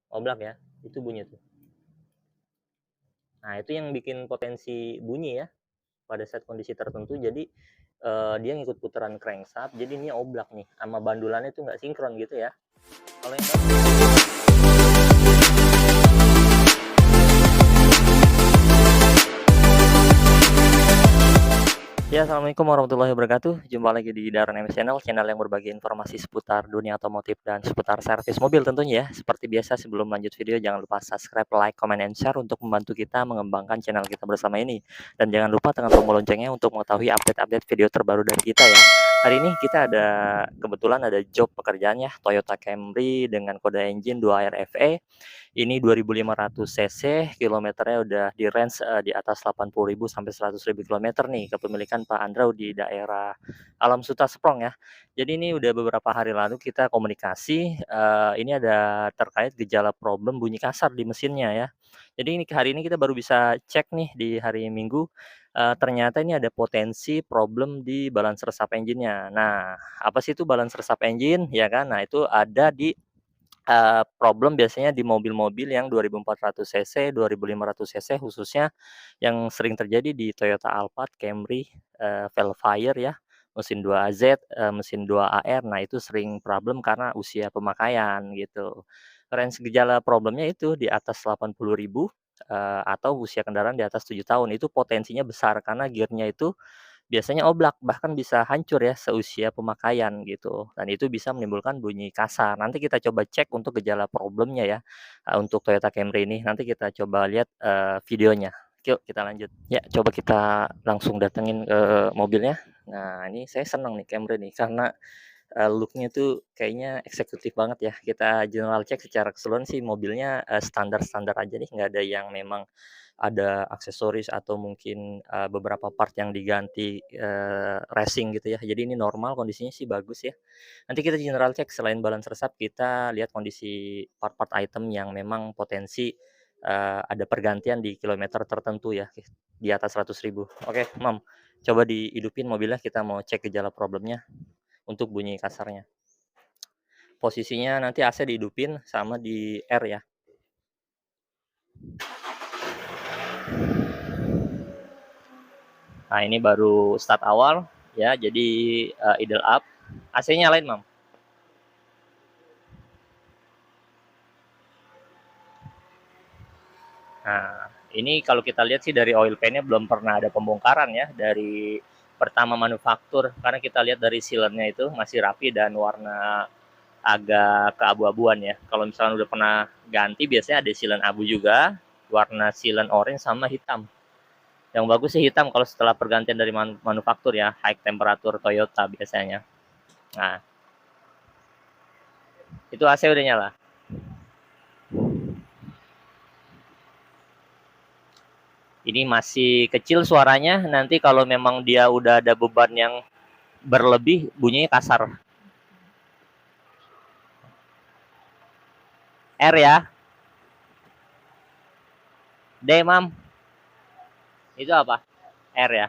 Oblak ya, itu bunyi tuh. Nah, itu yang bikin potensi bunyi ya, pada saat kondisi tertentu. Jadi, dia ngikut putaran crankshaft, jadi ini oblak nih, sama bandulannya tuh nggak sinkron gitu ya. Kalau yang Ya, assalamualaikum warahmatullahi wabarakatuh. Jumpa lagi di Daran MS Channel, channel yang berbagi informasi seputar dunia otomotif dan seputar servis mobil tentunya ya. Seperti biasa, sebelum lanjut video, jangan lupa subscribe, like, comment, and share untuk membantu kita mengembangkan channel kita bersama ini. Dan jangan lupa tekan tombol loncengnya untuk mengetahui update-update video terbaru dari kita ya. Hari ini kita kebetulan ada job pekerjaan ya, Toyota Camry dengan kode engine 2RFE. Ini 2500 cc, kilometernya udah di range di atas 80.000 sampai 100.000 kilometer nih, kepemilikan Pak Andrau di daerah Alam Suta Seprong ya. Jadi ini udah beberapa hari lalu kita komunikasi, ini ada terkait gejala problem bunyi kasar di mesinnya ya. Jadi ini hari ini kita baru bisa cek nih di hari Minggu, ternyata ini ada potensi problem di balance resap engine-nya. Nah, apa sih itu balance resap engine ya kan? Nah, itu ada di problem biasanya di mobil-mobil yang 2400 cc, 2500 cc khususnya yang sering terjadi di Toyota Alphard, Camry, Velfire ya, mesin 2AZ, mesin 2AR. Nah, itu sering problem karena usia pemakaian gitu. Range gejala problemnya itu di atas 80.000, atau usia kendaraan di atas 7 tahun. Itu potensinya besar karena gearnya itu biasanya oblak, bahkan bisa hancur ya seusia pemakaian gitu, dan itu bisa menimbulkan bunyi kasar. Nanti kita coba cek untuk gejala problemnya ya, untuk Toyota Camry ini, nanti kita coba lihat, videonya. Yuk kita lanjut. Ya, coba kita langsung datengin ke mobilnya. Nah, ini saya seneng nih Camry nih, karena, look-nya tuh kayaknya eksekutif banget ya. Kita general check secara keseluruhan sih mobilnya, standar-standar aja nih, nggak ada yang memang ada aksesoris atau mungkin, beberapa part yang diganti, racing gitu ya. Jadi ini normal, kondisinya sih bagus ya. Nanti kita general check selain balance resap, kita lihat kondisi part-part item yang memang potensi, ada pergantian di kilometer tertentu ya, di atas 100.000. Oke, Mam, coba dihidupin mobilnya, kita mau cek gejala problemnya untuk bunyi kasarnya. Posisinya nanti AC dihidupin sama di R ya. Nah, ini baru start awal ya, jadi idle up. AC-nya nyalain, Mam. Nah, ini kalau kita lihat sih dari oil pan-nya belum pernah ada pembongkaran ya dari pertama manufaktur, karena kita lihat dari sealernya itu masih rapi dan warna agak keabu-abuan ya. Kalau misalnya udah pernah ganti, biasanya ada sealant abu juga, warna sealant orange sama hitam. Yang bagus sih hitam kalau setelah pergantian dari manufaktur ya, high temperature Toyota biasanya. Nah, itu AC udah nyala. Ini masih kecil suaranya, nanti kalau memang dia udah ada beban yang berlebih, bunyinya kasar. R ya. D, Mam. Itu apa? R ya.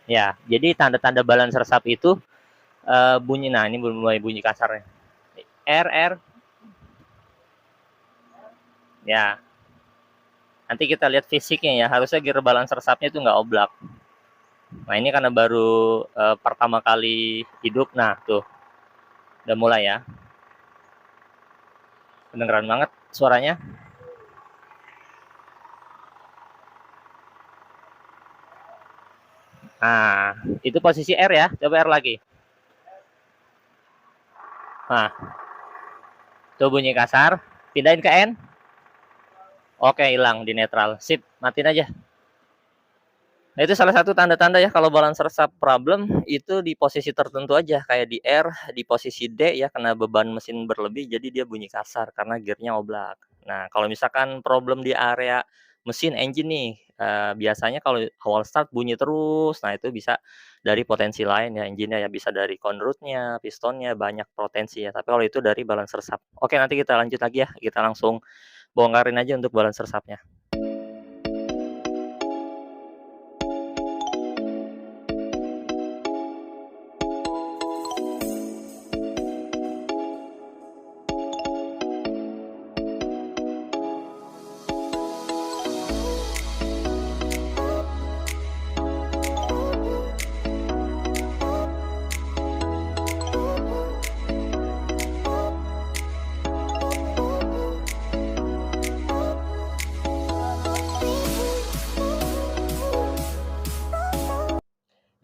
Ya, jadi tanda-tanda balance resap itu bunyi. Nah, ini mulai bunyi kasarnya. R. Ya. Nanti kita lihat fisiknya ya. Harusnya gear balance resapnya itu nggak oblak. Nah, ini karena baru pertama kali hidup. Nah, tuh. Udah mulai ya. Kedengeran banget suaranya. Nah, itu posisi R ya. Coba R lagi. Nah, tuh bunyi kasar. Pindahin ke N. Oke, hilang di netral. Sip, matiin aja. Nah, itu salah satu tanda-tanda ya kalau balance resap problem itu di posisi tertentu aja, kayak di R, di posisi D ya, karena beban mesin berlebih jadi dia bunyi kasar karena gearnya oblak. Nah, kalau misalkan problem di area mesin engine nih, biasanya kalau awal start bunyi terus, nah itu bisa dari potensi lain ya engine-nya ya, bisa dari conroute-nya, pistonnya, banyak potensi ya, tapi kalau itu dari balance resap. Oke, nanti kita lanjut lagi ya, kita langsung bongkarin aja untuk balance resapnya.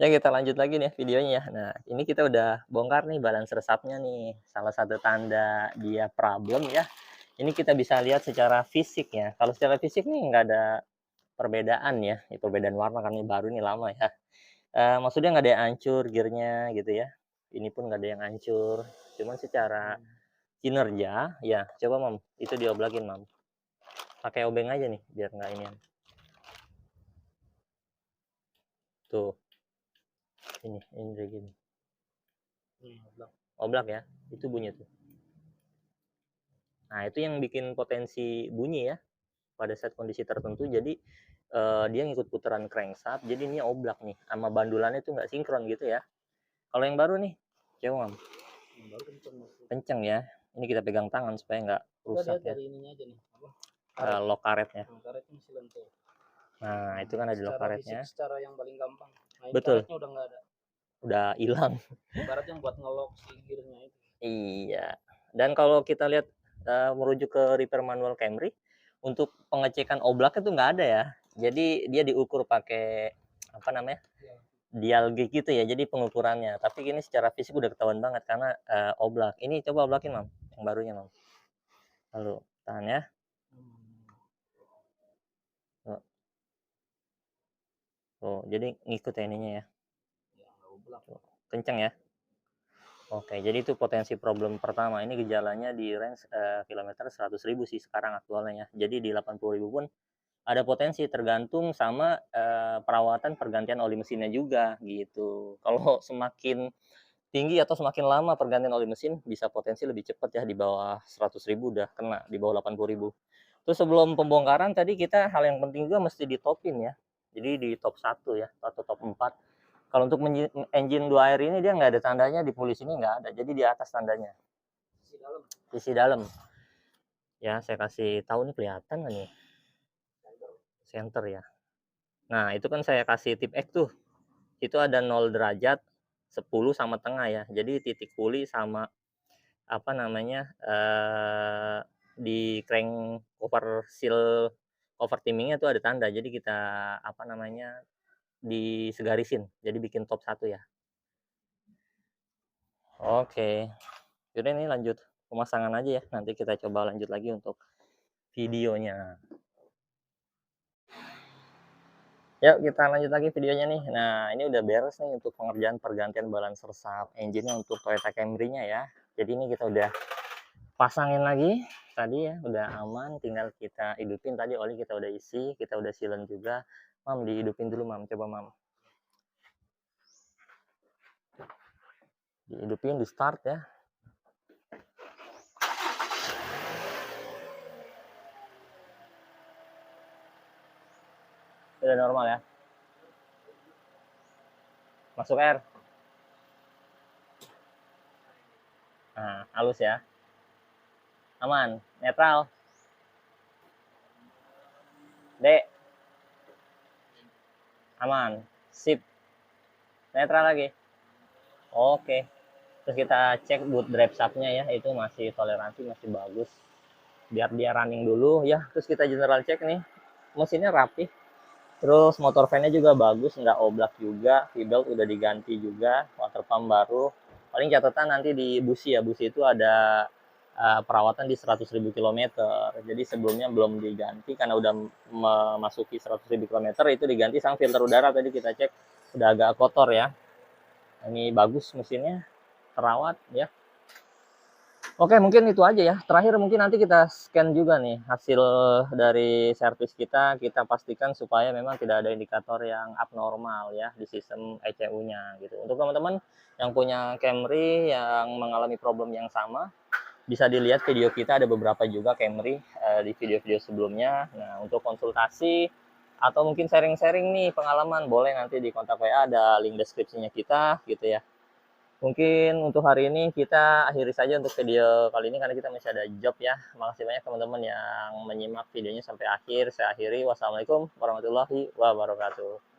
Ya kita lanjut lagi nih videonya. Nah, ini kita udah bongkar nih balance resapnya nih. Salah satu tanda dia problem ya. Ini kita bisa lihat secara fisik ya. Kalau secara fisik nih nggak ada perbedaan ya. Ini perbedaan warna kan ini baru nih lama ya. Maksudnya nggak ada yang hancur gearnya gitu ya. Ini pun nggak ada yang hancur. Cuman secara kinerja ya, coba Mam, itu dioblakin Mam. Pakai obeng aja nih biar nggak ini. Tuh, ini kayak gini. Oblak ya, itu bunyi tuh. Nah, itu yang bikin potensi bunyi ya pada saat kondisi tertentu. Jadi dia ngikut putaran crankshaft, jadi ini oblak nih, sama bandulannya tuh nggak sinkron gitu ya. Kalau yang baru nih, coba Mam. Kenceng ya. Ini kita pegang tangan supaya nggak rusak ya. Lock karetnya. Karetnya masih lentur. Nah, itu kan ada lock karetnya. Secara yang paling gampang. Nah, betul. Karetnya udah nggak ada. Udah hilang. Ibarat yang buat ngelock si gearnya itu. Iya. Dan kalau kita lihat merujuk ke repair manual Camry, untuk pengecekan oblak itu nggak ada ya. Jadi dia diukur pakai apa namanya? Dial gauge gitu ya. Jadi pengukurannya. Tapi ini secara fisik udah ketahuan banget karena oblak. Ini coba oblakin Mam, yang barunya Mam. Lalu tahan ya. Oh, jadi ngikut ya ininya ya. Kenceng ya. Oke, jadi itu potensi problem pertama. Ini gejalanya di range kilometer 100.000 sih sekarang aktualnya ya. Jadi di 80.000 pun ada potensi tergantung sama perawatan pergantian oli mesinnya juga gitu. Kalau semakin tinggi atau semakin lama pergantian oli mesin bisa potensi lebih cepat ya, di bawah 100.000 udah kena, di bawah 80.000. Terus sebelum pembongkaran tadi kita hal yang penting juga mesti di topin ya. Jadi di top 1 ya atau top 4. Kalau untuk engine 2 air ini dia nggak ada tandanya, di polisi ini nggak ada. Jadi di atas tandanya. Sisi dalam. Ya, saya kasih tahu nih, kelihatan nggak nih? Center ya. Nah, itu kan saya kasih tip X tuh. Itu ada 0 derajat, 10 sama tengah ya. Jadi titik puli sama apa namanya? Di crank cover seal cover timingnya tuh ada tanda. Jadi kita apa namanya? Disegarisin. Jadi bikin top 1 ya. Oke. Yaudah ini lanjut pemasangan aja ya. Nanti kita coba lanjut lagi untuk videonya. Yuk kita lanjut lagi videonya nih. Nah, ini udah beres nih untuk pengerjaan pergantian balance resap engine-nya untuk Toyota Camry-nya ya. Jadi ini kita udah pasangin lagi tadi ya, udah aman, tinggal kita hidupin. Tadi oli kita udah isi, kita udah silen juga. Mam, dihidupin dulu Mam, coba Mam. Dihidupin, di start ya. Udah normal ya. Masuk air. Nah, halus ya. Aman, netral. D. Aman, sip. Netral lagi. Oke. Terus kita cek boot drive shaft-nya ya, itu masih toleransi, masih bagus. Biar dia running dulu ya. Terus kita general cek nih. Mesinnya rapi. Terus motor fan-nya juga bagus, nggak oblak juga. V-belt udah diganti juga, water pump baru. Paling catatan nanti di busi ya, busi itu ada perawatan di 100.000 km. Jadi sebelumnya belum diganti karena udah memasuki 100.000 km, itu diganti sang filter udara tadi kita cek udah agak kotor ya. Ini bagus mesinnya, terawat ya. Oke, mungkin itu aja ya. Terakhir mungkin nanti kita scan juga nih hasil dari servis kita pastikan supaya memang tidak ada indikator yang abnormal ya di sistem ECU-nya gitu. Untuk teman-teman yang punya Camry yang mengalami problem yang sama, Bisa dilihat video kita ada beberapa juga Camry di video-video sebelumnya. Nah, untuk konsultasi atau mungkin sharing-sharing nih pengalaman, boleh nanti di kontak WA, ada link deskripsinya kita gitu ya. Mungkin untuk hari ini kita akhiri saja untuk video kali ini karena kita masih ada job ya. Makasih banyak teman-teman yang menyimak videonya sampai akhir. Saya akhiri. Wassalamualaikum warahmatullahi wabarakatuh.